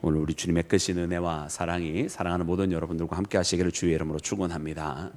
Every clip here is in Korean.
오늘 우리 주님의 크신 은혜와 사랑이 사랑하는 모든 여러분들과 함께 하시기를 주의 이름으로 축원합니다.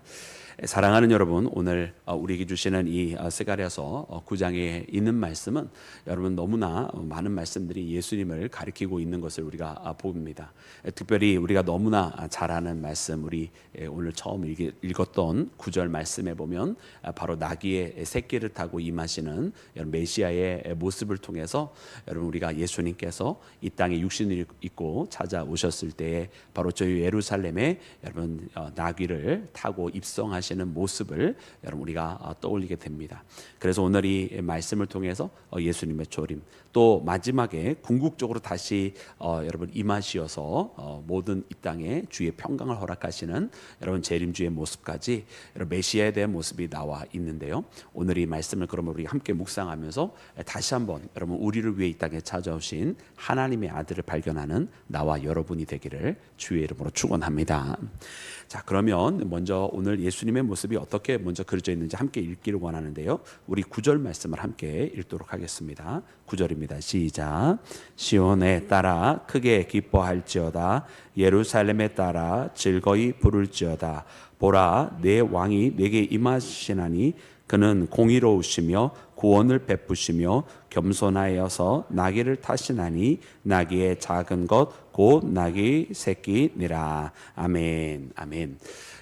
사랑하는 여러분, 오늘 우리에게 주시는 이 스가랴서 9장에 있는 말씀은 여러분 너무나 많은 말씀들이 예수님을 가리키고 있는 것을 우리가 봅니다. 특별히 우리가 너무나 잘 아는 말씀, 우리 오늘 처음 읽었던 9절 말씀에 보면 바로 나귀의 새끼를 타고 임하시는 메시아의 모습을 통해서 여러분 우리가 예수님께서 이 땅에 육신을 입고 찾아오셨을 때에 바로 저희 예루살렘에 여러분 나귀를 타고 입성하시는 모습을 여러분 우리가 떠올리게 됩니다. 그래서 오늘 이 말씀을 통해서 예수님의 조림, 또 마지막에 궁극적으로 다시 여러분 임하시어서 모든 이 땅에 주의 평강을 허락하시는 여러분 재림주의 모습까지 여러분 메시아에 대한 모습이 나와 있는데요. 오늘 이 말씀을 그러면 우리 함께 묵상하면서 다시 한번 여러분 우리를 위해 이 땅에 찾아오신 하나님의 아들을 발견하는 나와 여러분이 되기를 주의 이름으로 축원합니다. 자, 그러면 먼저 오늘 예수님의 모습이 어떻게 먼저 그려져 있는지 함께 읽기를 원하는데요. 우리 9절 말씀을 함께 읽도록 하겠습니다. 9절입니다. 시작. 시온에 따라 크게 기뻐할지어다. 예루살렘에 따라 즐거이 부를지어다. 보라, 내 왕이 내게 임하시나니 그는 공의로우시며 구원을 베푸시며 겸손하여서 나귀를 타시나니 나귀의 작은 것 곧 나귀 새끼니라. 아멘. 아멘.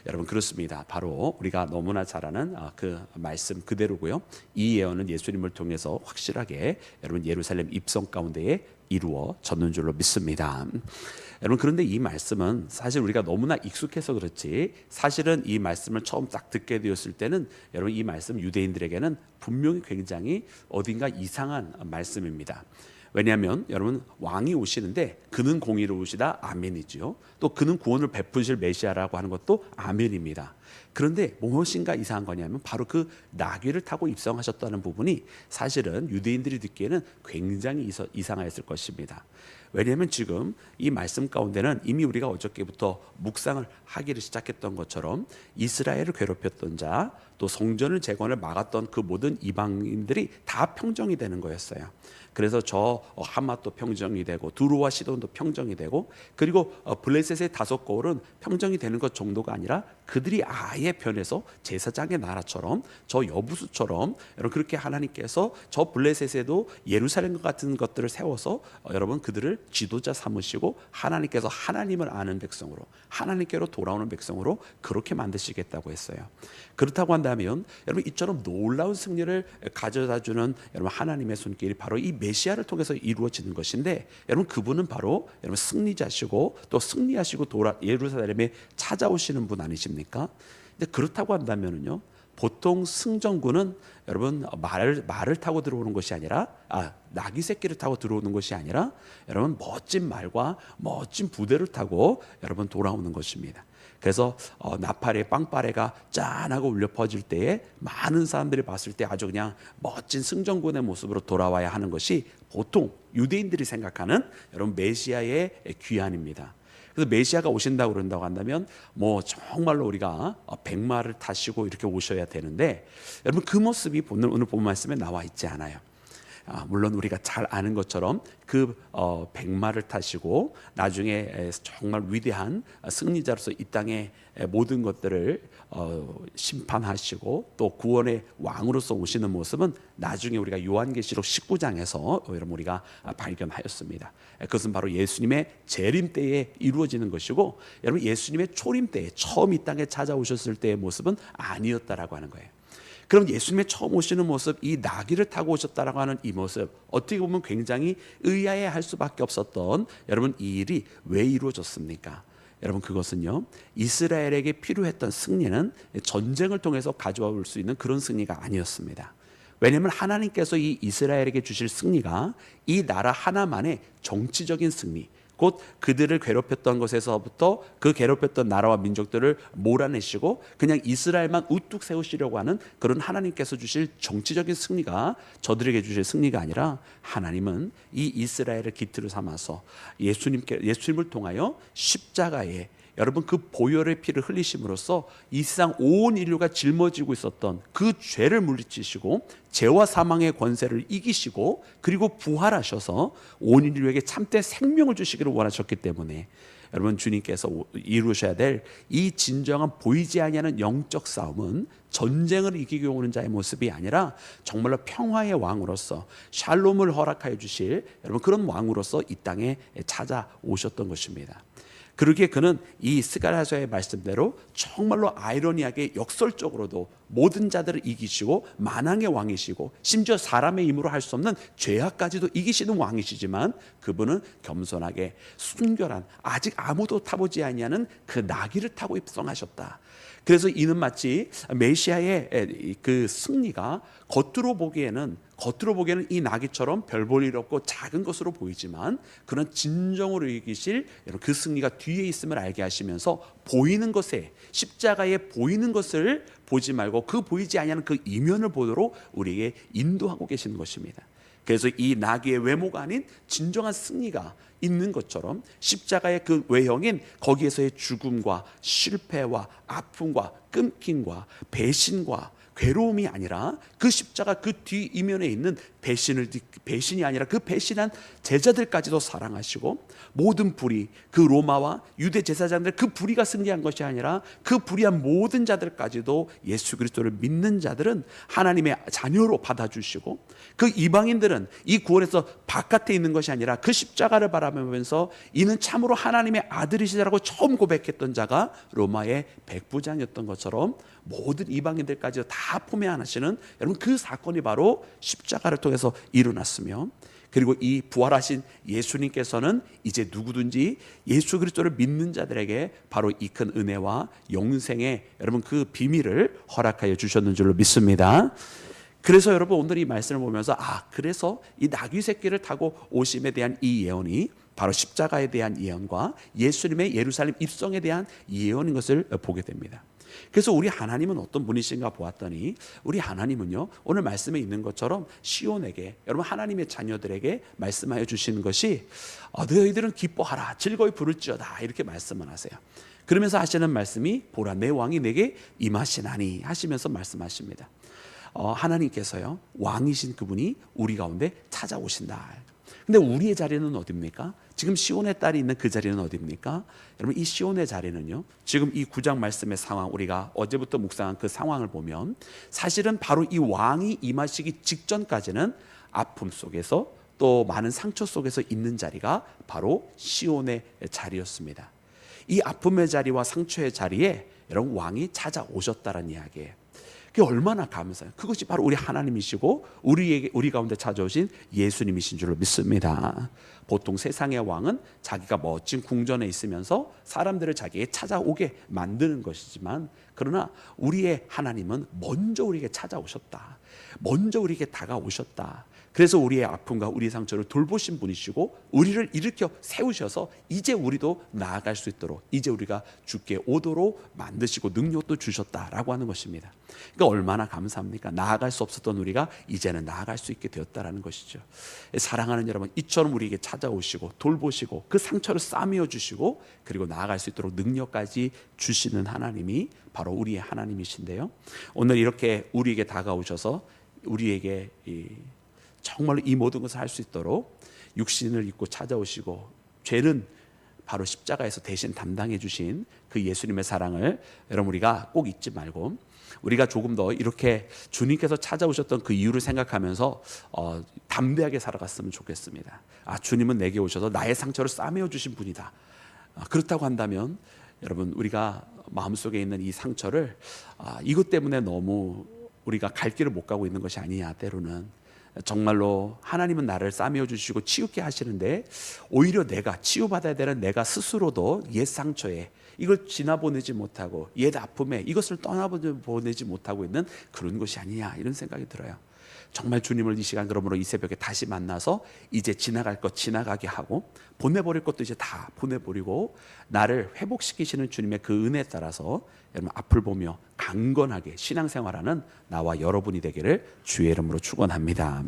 여러분 그렇습니다. 바로 우리가 너무나 잘 아는 그 말씀 그대로고요. 이 예언은 예수님을 통해서 확실하게 여러분 예루살렘 입성 가운데에 이루어졌는 줄로 믿습니다. 여러분 그런데 이 말씀은 사실 우리가 너무나 익숙해서 그렇지 사실은 이 말씀을 처음 딱 듣게 되었을 때는 여러분 이 말씀 유대인들에게는 분명히 굉장히 어딘가 이상한 말씀입니다. 왜냐하면 여러분 왕이 오시는데 그는 공의로우시다 아멘이죠. 또 그는 구원을 베푸실 메시아라고 하는 것도 아멘입니다. 그런데 무엇인가 이상한 거냐면 바로 그 나귀를 타고 입성하셨다는 부분이 사실은 유대인들이 듣기에는 굉장히 이상하였을 것입니다. 왜냐하면 지금 이 말씀 가운데는 이미 우리가 어저께부터 묵상을 하기를 시작했던 것처럼 이스라엘을 괴롭혔던 자, 또 성전을 재건을 막았던 그 모든 이방인들이 다 평정이 되는 거였어요. 그래서 저 하맛도 평정이 되고 두로와 시돈도 평정이 되고 그리고 블레셋의 5거울은 평정이 되는 것 정도가 아니라 그들이 아예 변해서 제사장의 나라처럼 저 여부수처럼 여러분 그렇게 하나님께서 저 블레셋에도 예루살렘과 같은 것들을 세워서 여러분 그들을 지도자 삼으시고 하나님께서 하나님을 아는 백성으로 하나님께로 돌아오는 백성으로 그렇게 만드시겠다고 했어요. 그렇다고 한다면 여러분 이처럼 놀라운 승리를 가져다주는 여러분 하나님의 손길이 바로 이 메시아를 통해서 이루어지는 것인데 여러분 그분은 바로 여러분 승리자시고 또 승리하시고 예루살렘에 찾아오시는 분 아니십니까? 근데 그렇다고 한다면은요. 보통 승전군은 여러분 말을 타고 들어오는 것이 아니라 나귀 새끼를 타고 들어오는 것이 아니라 여러분 멋진 말과 멋진 부대를 타고 여러분 돌아오는 것입니다. 그래서 나팔의 빵빠레가 짠하고 울려 퍼질 때에 많은 사람들이 봤을 때 아주 그냥 멋진 승전군의 모습으로 돌아와야 하는 것이 보통 유대인들이 생각하는 여러분 메시아의 귀환입니다. 그래서 메시아가 오신다고 그런다고 한다면 뭐 정말로 우리가 백마를 타시고 이렇게 오셔야 되는데 여러분 그 모습이 오늘 본 말씀에 나와 있지 않아요. 물론 우리가 잘 아는 것처럼 그 백마를 타시고 나중에 정말 위대한 승리자로서 이 땅의 모든 것들을 심판하시고 또 구원의 왕으로서 오시는 모습은 나중에 우리가 요한계시록 19장에서 여러분 우리가 발견하였습니다. 그것은 바로 예수님의 재림 때에 이루어지는 것이고 여러분 예수님의 초림 때에 처음 이 땅에 찾아오셨을 때의 모습은 아니었다라고 하는 거예요. 그럼 예수님의 처음 오시는 모습, 이 나귀를 타고 오셨다라고 하는 이 모습, 어떻게 보면 굉장히 의아해할 수밖에 없었던 여러분 이 일이 왜 이루어졌습니까? 여러분 그것은요 이스라엘에게 필요했던 승리는 전쟁을 통해서 가져올 수 있는 그런 승리가 아니었습니다. 왜냐하면 하나님께서 이 이스라엘에게 주실 승리가 이 나라 하나만의 정치적인 승리, 곧 그들을 괴롭혔던 것에서부터 그 괴롭혔던 나라와 민족들을 몰아내시고 그냥 이스라엘만 우뚝 세우시려고 하는 그런 하나님께서 주실 정치적인 승리가 저들에게 주실 승리가 아니라 하나님은 이 이스라엘을 기틀로 삼아서 예수님을 통하여 십자가에 여러분 그 보혈의 피를 흘리심으로써 이 세상 온 인류가 짊어지고 있었던 그 죄를 물리치시고 죄와 사망의 권세를 이기시고 그리고 부활하셔서 온 인류에게 참된 생명을 주시기 이루시기를 원하셨기 때문에 여러분 주님께서 이루셔야 될 이 진정한 보이지 아니하는 영적 싸움은 전쟁을 이기고 오는 자의 모습이 아니라 정말로 평화의 왕으로서 샬롬을 허락하여 주실 여러분 그런 왕으로서 이 땅에 찾아오셨던 것입니다. 그러기에 그는 이 스가랴서의 말씀대로 정말로 아이러니하게 역설적으로도 모든 자들을 이기시고 만왕의 왕이시고 심지어 사람의 힘으로 할 수 없는 죄악까지도 이기시는 왕이시지만 그분은 겸손하게 순결한 아직 아무도 타보지 아니하는 그 나귀를 타고 입성하셨다. 그래서 이는 마치 메시아의 그 승리가 겉으로 보기에는 이 나귀처럼 별 볼 일 없고 작은 것으로 보이지만 그런 진정으로 이기실 그 승리가 뒤에 있음을 알게 하시면서 보이는 것에 십자가에 보이는 것을 보지 말고 그 보이지 아니하는 그 이면을 보도록 우리에게 인도하고 계시는 것입니다. 그래서 이 나귀의 외모가 아닌 진정한 승리가 있는 것처럼 십자가의 그 외형인 거기에서의 죽음과 실패와 아픔과 끊김과 배신과 괴로움이 아니라 그 십자가 그 뒤 이면에 있는 배신이 아니라 그 배신한 제자들까지도 사랑하시고 모든 불의 그 로마와 유대 제사장들 그 불의가 승리한 것이 아니라 그 불의한 모든 자들까지도 예수 그리스도를 믿는 자들은 하나님의 자녀로 받아주시고 그 이방인들은 이 구원에서 바깥에 있는 것이 아니라 그 십자가를 바라보면서 이는 참으로 하나님의 아들이시라고 처음 고백했던 자가 로마의 백부장이었던 것처럼 모든 이방인들까지 다 포함하시는 여러분 그 사건이 바로 십자가를 통해서 일어났으며 그리고 이 부활하신 예수님께서는 이제 누구든지 예수 그리스도를 믿는 자들에게 바로 이 큰 은혜와 영생의 여러분 그 비밀을 허락하여 주셨는 줄로 믿습니다. 그래서 여러분 오늘 이 말씀을 보면서 그래서 이 나귀 새끼를 타고 오심에 대한 이 예언이 바로 십자가에 대한 예언과 예수님의 예루살렘 입성에 대한 예언인 것을 보게 됩니다. 그래서 우리 하나님은 어떤 분이신가 보았더니 우리 하나님은요 오늘 말씀에 있는 것처럼 시온에게 여러분 하나님의 자녀들에게 말씀하여 주시는 것이 너희들은 기뻐하라 즐거이 부를지어다 이렇게 말씀을 하세요. 그러면서 하시는 말씀이 보라 내 왕이 내게 임하시나니 하시면서 말씀하십니다. 하나님께서요 왕이신 그분이 우리 가운데 찾아오신다. 근데 우리의 자리는 어디입니까? 지금 시온의 딸이 있는 그 자리는 어디입니까? 여러분 이 시온의 자리는요 지금 이 9장 말씀의 상황 우리가 어제부터 묵상한 그 상황을 보면 사실은 바로 이 왕이 임하시기 직전까지는 아픔 속에서 또 많은 상처 속에서 있는 자리가 바로 시온의 자리였습니다. 이 아픔의 자리와 상처의 자리에 여러분 왕이 찾아오셨다는 이야기예요. 그게 얼마나 감사해요. 그것이 바로 우리 하나님이시고 우리 가운데 찾아오신 예수님이신 줄로 믿습니다. 보통 세상의 왕은 자기가 멋진 궁전에 있으면서 사람들을 자기에게 찾아오게 만드는 것이지만 그러나 우리의 하나님은 먼저 우리에게 찾아오셨다. 먼저 우리에게 다가오셨다. 그래서 우리의 아픔과 우리의 상처를 돌보신 분이시고 우리를 일으켜 세우셔서 이제 우리도 나아갈 수 있도록 이제 우리가 주께 오도록 만드시고 능력도 주셨다라고 하는 것입니다. 그러니까 얼마나 감사합니까? 나아갈 수 없었던 우리가 이제는 나아갈 수 있게 되었다라는 것이죠. 사랑하는 여러분 이처럼 우리에게 찾아오시고 돌보시고 그 상처를 싸매어 주시고 그리고 나아갈 수 있도록 능력까지 주시는 하나님이 바로 우리의 하나님이신데요. 오늘 이렇게 우리에게 다가오셔서 우리에게 정말로 이 모든 것을 할 수 있도록 육신을 입고 찾아오시고 죄는 바로 십자가에서 대신 담당해 주신 그 예수님의 사랑을 여러분 우리가 꼭 잊지 말고 우리가 조금 더 이렇게 주님께서 찾아오셨던 그 이유를 생각하면서 담대하게 살아갔으면 좋겠습니다. 주님은 내게 오셔서 나의 상처를 싸매어 주신 분이다. 그렇다고 한다면 여러분 우리가 마음속에 있는 이 상처를 이것 때문에 너무 우리가 갈 길을 못 가고 있는 것이 아니냐. 때로는 정말로 하나님은 나를 싸매어 주시고 치유케 하시는데 오히려 내가 치유받아야 되는 내가 스스로도 옛 상처에 이걸 지나보내지 못하고 옛 아픔에 이것을 떠나보내지 못하고 있는 그런 것이 아니냐 이런 생각이 들어요. 정말 주님을 이 시간 그러므로 이 새벽에 다시 만나서 이제 지나갈 것 지나가게 하고 보내버릴 것도 이제 다 보내버리고 나를 회복시키시는 주님의 그 은혜에 따라서 여러분 앞을 보며 강건하게 신앙생활하는 나와 여러분이 되기를 주의 이름으로 축원합니다.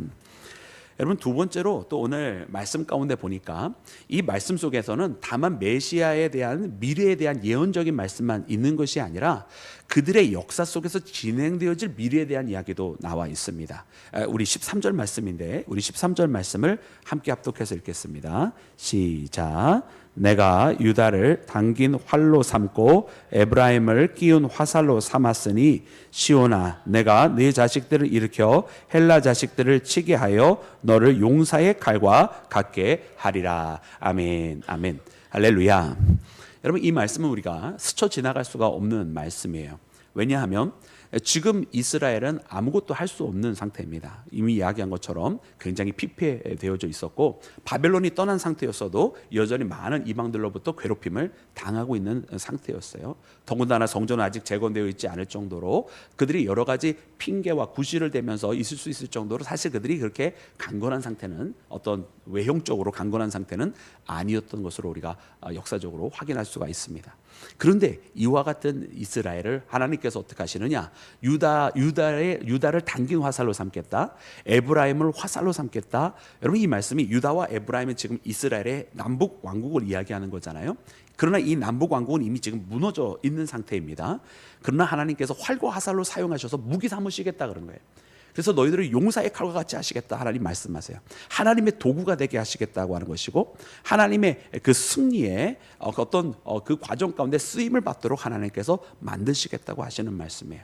여러분 두 번째로 또 오늘 말씀 가운데 보니까 이 말씀 속에서는 다만 메시아에 대한 미래에 대한 예언적인 말씀만 있는 것이 아니라 그들의 역사 속에서 진행되어질 미래에 대한 이야기도 나와 있습니다. 우리 13절 말씀인데 우리 13절 말씀을 함께 합독해서 읽겠습니다. 시작. 내가 유다를 당긴 활로 삼고 에브라임을 끼운 화살로 삼았으니 시온아, 내가 네 자식들을 일으켜 헬라 자식들을 치게 하여 너를 용사의 칼과 같게 하리라. 아멘. 아멘. 할렐루야. 여러분, 이 말씀은 우리가 스쳐 지나갈 수가 없는 말씀이에요. 왜냐하면 지금 이스라엘은 아무것도 할 수 없는 상태입니다. 이미 이야기한 것처럼 굉장히 피폐되어져 있었고 바벨론이 떠난 상태였어도 여전히 많은 이방들로부터 괴롭힘을 당하고 있는 상태였어요. 더군다나 성전은 아직 재건되어 있지 않을 정도로 그들이 여러 가지 핑계와 구실을 대면서 있을 수 있을 정도로 사실 그들이 그렇게 강건한 상태는, 어떤 외형적으로 강건한 상태는 아니었던 것으로 우리가 역사적으로 확인할 수가 있습니다. 그런데 이와 같은 이스라엘을 하나님께서 어떻게 하시느냐? 유다를 당긴 화살로 삼겠다. 에브라임을 화살로 삼겠다. 여러분, 이 말씀이 유다와 에브라임은 지금 이스라엘의 남북 왕국을 이야기하는 거잖아요. 그러나 이 남북 왕국은 이미 지금 무너져 있는 상태입니다. 그러나 하나님께서 활과 화살로 사용하셔서 무기 삼으시겠다 그런 거예요. 그래서 너희들을 용사의 칼과 같이 하시겠다 하나님 말씀하세요. 하나님의 도구가 되게 하시겠다고 하는 것이고, 하나님의 그 승리의 어떤 그 과정 가운데 쓰임을 받도록 하나님께서 만드시겠다고 하시는 말씀이에요.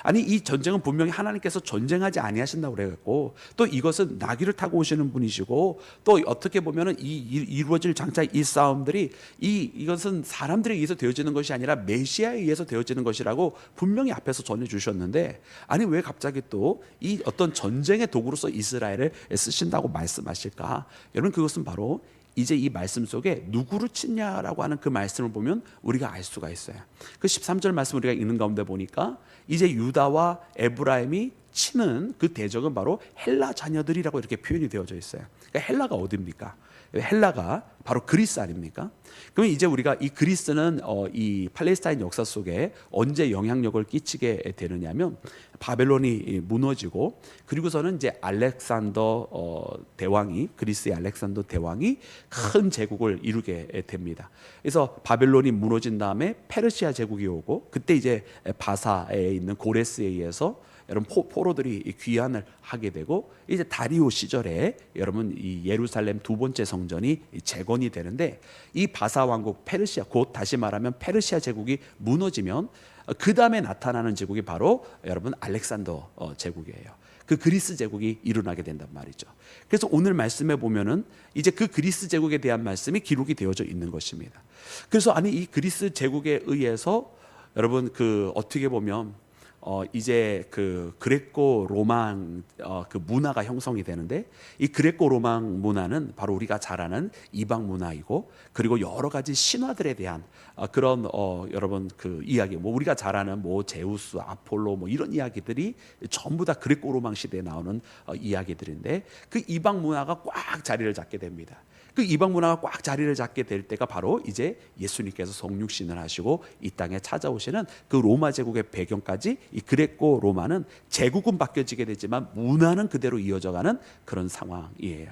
아니, 이 전쟁은 분명히 하나님께서 전쟁하지 아니하신다고 그래갖고, 또 이것은 나귀를 타고 오시는 분이시고, 또 어떻게 보면은 이루어질 장차 이 싸움들이 이것은 사람들에 의해서 되어지는 것이 아니라 메시아에 의해서 되어지는 것이라고 분명히 앞에서 전해주셨는데, 아니 왜 갑자기 또 이 어떤 전쟁의 도구로서 이스라엘을 쓰신다고 말씀하실까? 여러분, 그것은 바로 이제 이 말씀 속에 누구를 치냐라고 하는 그 말씀을 보면 우리가 알 수가 있어요. 그 13절 말씀 우리가 읽는 가운데 보니까 이제 유다와 에브라임이 치는 그 대적은 바로 헬라 자녀들이라고 이렇게 표현이 되어져 있어요. 그러니까 헬라가 어디입니까? 헬라가 바로 그리스 아닙니까? 그러면 이제 우리가 이 그리스는 이 팔레스타인 역사 속에 언제 영향력을 끼치게 되느냐면, 바벨론이 무너지고 그리고서는 이제 알렉산더 대왕이, 그리스의 알렉산더 대왕이 큰 제국을 이루게 됩니다. 그래서 바벨론이 무너진 다음에 페르시아 제국이 오고, 그때 이제 바사에 있는 고레스에 의해서 여러분 포로들이 귀환을 하게 되고, 이제 다리오 시절에 여러분 이 예루살렘 두 번째 성전이 재건이 되는데, 이 바사 왕국 페르시아, 곧 다시 말하면 페르시아 제국이 무너지면 그 다음에 나타나는 제국이 바로 여러분 알렉산더 제국이에요. 그 그리스 제국이 일어나게 된단 말이죠. 그래서 오늘 말씀에 보면은 이제 그 그리스 제국에 대한 말씀이 기록이 되어져 있는 것입니다. 그래서 아니, 이 그리스 제국에 의해서 여러분 그 어떻게 보면 이제 그 그레코 로망 그 문화가 형성이 되는데, 이 그레코 로망 문화는 바로 우리가 잘 아는 이방 문화이고, 그리고 여러 가지 신화들에 대한 그런 여러분 그 이야기, 뭐 우리가 잘 아는 뭐 제우스, 아폴로 뭐 이런 이야기들이 전부 다 그레코 로망 시대에 나오는 이야기들인데, 그 이방 문화가 꽉 자리를 잡게 됩니다. 그 이방 문화가 꽉 자리를 잡게 될 때가 바로 이제 예수님께서 성육신을 하시고 이 땅에 찾아오시는 그 로마 제국의 배경까지, 이 그레코 로마는 제국은 바뀌어지게 되지만 문화는 그대로 이어져가는 그런 상황이에요.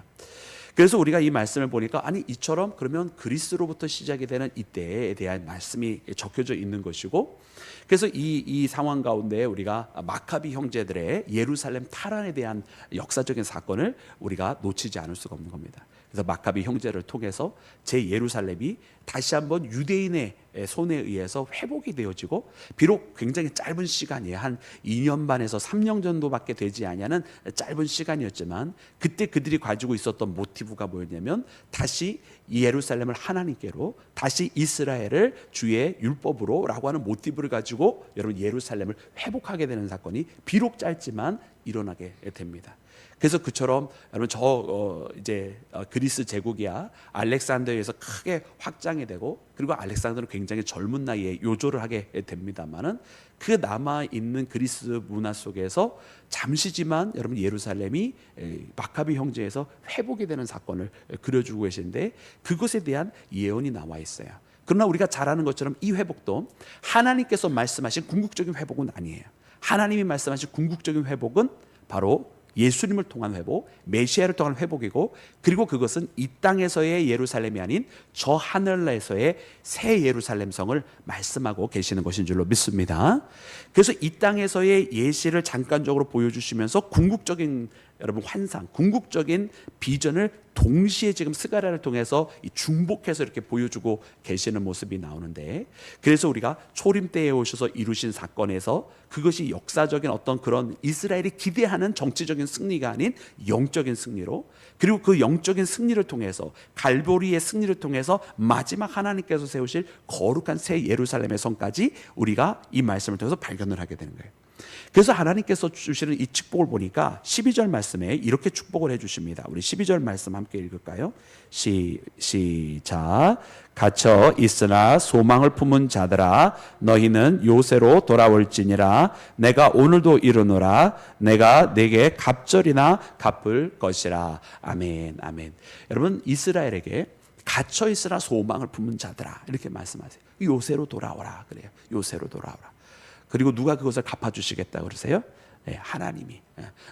그래서 우리가 이 말씀을 보니까, 아니 이처럼 그러면 그리스로부터 시작이 되는 이때에 대한 말씀이 적혀져 있는 것이고, 그래서 이 상황 가운데 우리가 마카비 형제들의 예루살렘 탈환에 대한 역사적인 사건을 우리가 놓치지 않을 수가 없는 겁니다. 그래서 마카비 형제를 통해서 제 예루살렘이 다시 한번 유대인의 손에 의해서 회복이 되어지고, 비록 굉장히 짧은 시간이에요. 한 2년 반에서 3년 정도밖에 되지 않냐는 짧은 시간이었지만, 그때 그들이 가지고 있었던 모티브가 뭐였냐면, 다시 예루살렘을 하나님께로, 다시 이스라엘을 주의 율법으로 라고 하는 모티브를 가지고 여러분 예루살렘을 회복하게 되는 사건이 비록 짧지만 일어나게 됩니다. 그래서 그처럼 여러분 이제 그리스 제국이야 알렉산더에 의해서 크게 확장이 되고, 그리고 알렉산더는 굉장히 젊은 나이에 요조를 하게 됩니다만은, 그 남아 있는 그리스 문화 속에서 잠시지만 여러분 예루살렘이 마카비 형제에서 회복이 되는 사건을 그려주고 계신데, 그것에 대한 예언이 나와 있어요. 그러나 우리가 잘 아는 것처럼 이 회복도 하나님께서 말씀하신 궁극적인 회복은 아니에요. 하나님이 말씀하신 궁극적인 회복은 바로 예수님을 통한 회복, 메시아를 통한 회복이고, 그리고 그것은 이 땅에서의 예루살렘이 아닌 저 하늘에서의 새 예루살렘 성을 말씀하고 계시는 것인 줄로 믿습니다. 그래서 이 땅에서의 예시를 잠깐적으로 보여주시면서 궁극적인 여러분 환상, 궁극적인 비전을 동시에 지금 스가랴를 통해서 중복해서 이렇게 보여주고 계시는 모습이 나오는데, 그래서 우리가 초림 때에 오셔서 이루신 사건에서 그것이 역사적인 어떤 그런 이스라엘이 기대하는 정치적인 승리가 아닌 영적인 승리로, 그리고 그 영적인 승리를 통해서 갈보리의 승리를 통해서 마지막 하나님께서 세우실 거룩한 새 예루살렘의 성까지 우리가 이 말씀을 통해서 발견을 하게 되는 거예요. 그래서 하나님께서 주시는 이 축복을 보니까 12절 말씀에 이렇게 축복을 해주십니다. 우리 12절 말씀 함께 읽을까요? 시작. 갇혀 있으나 소망을 품은 자들아, 너희는 요새로 돌아올지니라. 내가 오늘도 이르노라. 내가 내게 갑절이나 갚을 것이라. 아멘, 아멘. 여러분, 이스라엘에게 갇혀 있으나 소망을 품은 자들아, 이렇게 말씀하세요. 요새로 돌아오라 그래요. 요새로 돌아오라. 그리고 누가 그것을 갚아주시겠다 그러세요? 네, 하나님이.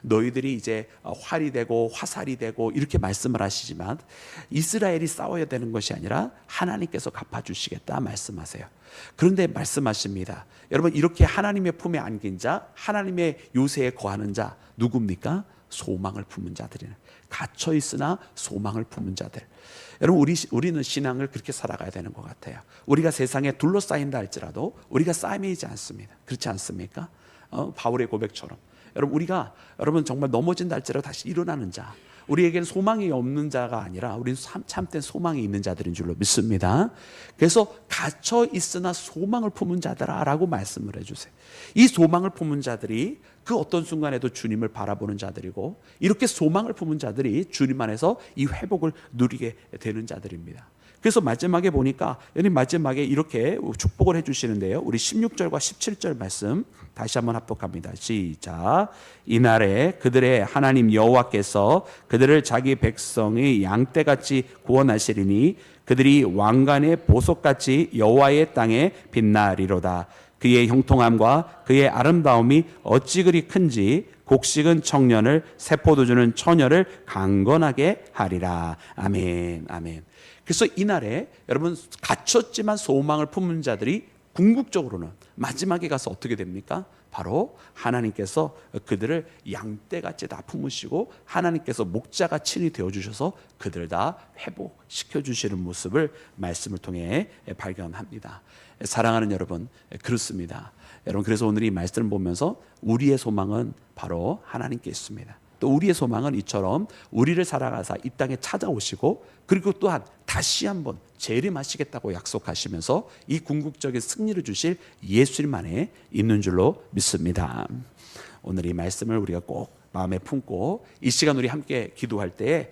너희들이 이제 활이 되고 화살이 되고 이렇게 말씀을 하시지만 이스라엘이 싸워야 되는 것이 아니라 하나님께서 갚아주시겠다 말씀하세요. 그런데 말씀하십니다. 여러분, 이렇게 하나님의 품에 안긴 자, 하나님의 요새에 거하는 자 누굽니까? 소망을 품은 자들이네. 갇혀 있으나 소망을 품은 자들. 여러분, 우리는 신앙을 그렇게 살아가야 되는 것 같아요. 우리가 세상에 둘러싸인다 할지라도 우리가 싸매이지 않습니다. 그렇지 않습니까? 바울의 고백처럼 여러분 정말 넘어진다 할지라도 다시 일어나는 자, 우리에게는 소망이 없는 자가 아니라 우리는 참된 소망이 있는 자들인 줄로 믿습니다. 그래서 갇혀 있으나 소망을 품은 자들아라고 말씀을 해주세요. 이 소망을 품은 자들이 그 어떤 순간에도 주님을 바라보는 자들이고, 이렇게 소망을 품은 자들이 주님 안에서 이 회복을 누리게 되는 자들입니다. 그래서 마지막에 보니까 마지막에 이렇게 축복을 해주시는데요. 우리 16절과 17절 말씀 다시 한번 합독합니다. 시작. 이날에 그들의 하나님 여호와께서 그들을 자기 백성의 양떼같이 구원하시리니 그들이 왕관의 보석같이 여호와의 땅에 빛나리로다. 그의 형통함과 그의 아름다움이 어찌 그리 큰지 곡식은 청년을, 세포도주는 처녀를 강건하게 하리라. 아멘, 아멘. 그래서 이날에 여러분, 갇혔지만 소망을 품은 자들이 궁극적으로는 마지막에 가서 어떻게 됩니까? 바로 하나님께서 그들을 양떼같이 다 품으시고 하나님께서 목자가 친히 되어주셔서 그들을 다 회복시켜 주시는 모습을 말씀을 통해 발견합니다. 사랑하는 여러분, 그렇습니다. 여러분, 그래서 오늘 이 말씀을 보면서 우리의 소망은 바로 하나님께 있습니다. 또 우리의 소망은 이처럼 우리를 살아가사 이 땅에 찾아오시고, 그리고 또한 다시 한번 재림하시겠다고 약속하시면서 이 궁극적인 승리를 주실 예수님 안에 있는 줄로 믿습니다. 오늘 이 말씀을 우리가 꼭 마음에 품고 이 시간 우리 함께 기도할 때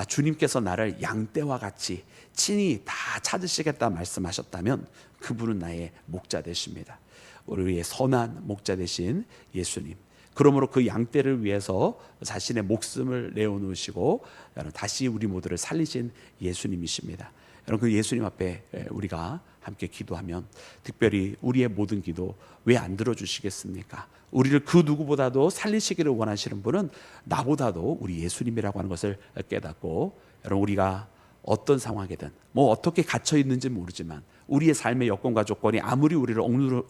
주님께서 나를 양떼와 같이 친히 다 찾으시겠다 말씀하셨다면 그분은 나의 목자 되십니다. 우리의 선한 목자 되신 예수님, 그러므로 그 양떼를 위해서 자신의 목숨을 내어놓으시고 다시 우리 모두를 살리신 예수님이십니다. 여러분, 그 예수님 앞에 우리가 함께 기도하면 특별히 우리의 모든 기도 왜 안 들어주시겠습니까? 우리를 그 누구보다도 살리시기를 원하시는 분은 나보다도 우리 예수님이라고 하는 것을 깨닫고, 여러분, 우리가 어떤 상황이든 어떻게 갇혀 있는지 모르지만 우리의 삶의 여건과 조건이 아무리 우리를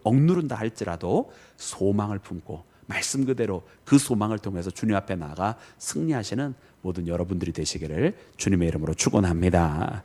억누른다 할지라도 소망을 품고 말씀 그대로 그 소망을 통해서 주님 앞에 나아가 승리하시는 모든 여러분들이 되시기를 주님의 이름으로 축원합니다.